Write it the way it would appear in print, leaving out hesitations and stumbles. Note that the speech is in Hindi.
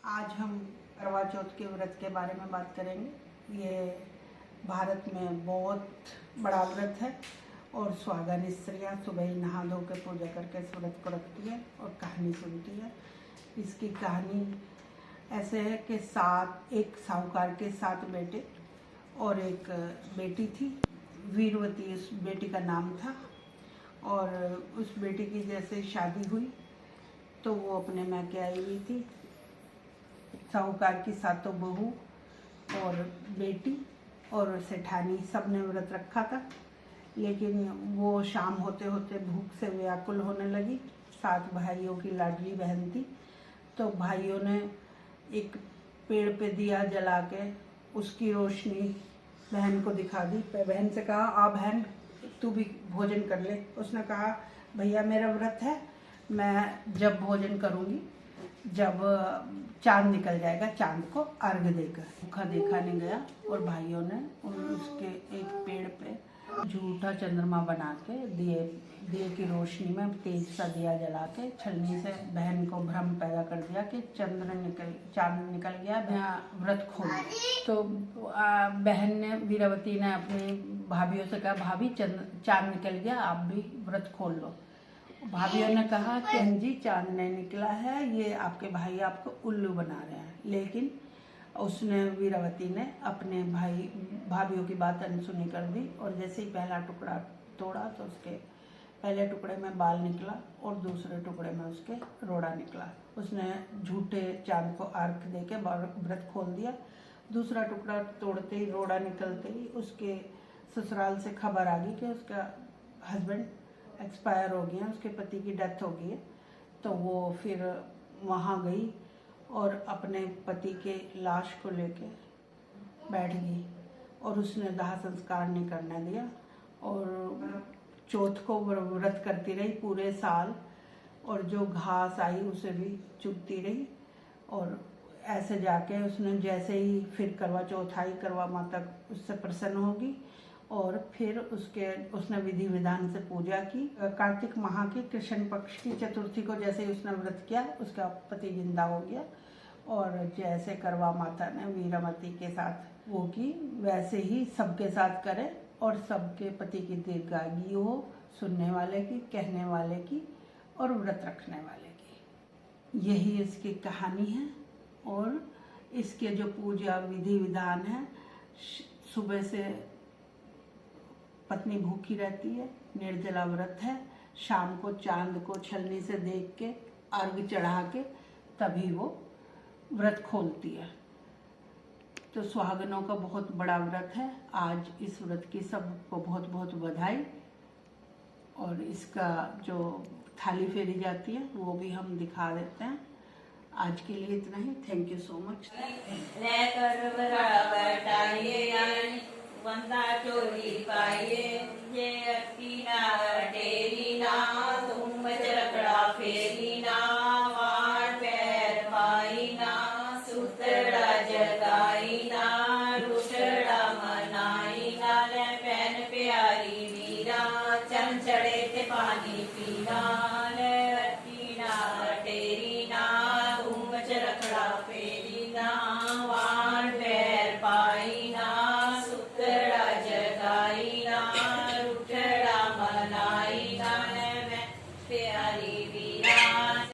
आज हम करवा चौथ के व्रत के बारे में बात करेंगे। ये भारत में बहुत बड़ा व्रत है और सुहागन स्त्रियाँ सुबह ही नहा धो के पूजा करके इस व्रत को रखती है और कहानी सुनती है। इसकी कहानी ऐसे है कि एक साहूकार के 7 बेटे और एक बेटी थी। वीरवती उस बेटी का नाम था। और उस बेटी की जैसे शादी हुई तो वो अपने मैके आई हुई थी। साहूकार की 7 बहू और बेटी और सेठानी सब ने व्रत रखा था, लेकिन वो शाम होते होते भूख से व्याकुल होने लगी। 7 भाइयों की लाडली बहन थी, तो भाइयों ने एक पेड़ पे दिया जला के उसकी रोशनी बहन को दिखा दी। बहन से कहा, आ बहन तू भी भोजन कर ले। उसने कहा, भैया मेरा व्रत है, मैं जब भोजन करूँगी जब चांद निकल जाएगा, चांद को अर्घ देकर। भूखा देखा नहीं गया और भाइयों ने उसके एक पेड़ पे झूठा चंद्रमा बना के दिए की रोशनी में तेज सा दिया जला के छलनी से बहन को भ्रम पैदा कर दिया कि चांद निकल गया, व्रत खोल। तो बहन ने, वीरवती ने अपनी भाभीयों से कहा, भाभी चांद निकल गया, आप भी व्रत खोल लो। भाभीयों ने कहा कि जी चांद नहीं निकला है, ये आपके भाई आपको उल्लू बना रहे हैं। लेकिन उसने, वीरवती ने अपने भाभीयों की बात अनसुनी कर दी और जैसे ही पहला टुकड़ा तोड़ा तो उसके पहले टुकड़े में बाल निकला और दूसरे टुकड़े में उसके रोड़ा निकला। उसने झूठे चांद को अर्घ दे के व्रत खोल दिया। दूसरा टुकड़ा तोड़ते ही, रोड़ा निकलते ही उसके ससुराल से खबर आ गई कि उसका हस्बैंड एक्सपायर हो गया, उसके पति की डेथ हो गई है। तो वो फिर वहाँ गई और अपने पति के लाश को लेके बैठ गई और उसने दाह संस्कार नहीं करने दिया और चौथ को व्रत करती रही पूरे साल। और जो घास आई उसे भी चुगती रही और ऐसे जाके उसने, जैसे ही फिर करवा चौथ आई, करवा माता उससे प्रसन्न होगी और फिर उसने विधि विधान से पूजा की। कार्तिक माह की कृष्ण पक्ष की चतुर्थी को जैसे ही उसने व्रत किया, उसका पति जिंदा हो गया। और जैसे करवा माता ने वीरवती के साथ वो की, वैसे ही सबके साथ करे और सबके पति की दीर्घायु हो, सुनने वाले की, कहने वाले की और व्रत रखने वाले की। यही इसकी कहानी है। और इसके जो पूजा विधि विधान है, सुबह से पत्नी भूखी रहती है, निर्जला व्रत है। शाम को चांद को छलनी से देख के अर्घ चढ़ा के तभी वो व्रत खोलती है। तो सुहागनों का बहुत बड़ा व्रत है। आज इस व्रत की सबको बहुत बहुत बधाई। और इसका जो थाली फेरी जाती है वो भी हम दिखा देते हैं। आज के लिए इतना ही। Thank you so much. वंदा चोरी पाइए ये अट्टी ना टेरी ना तुम रखड़ा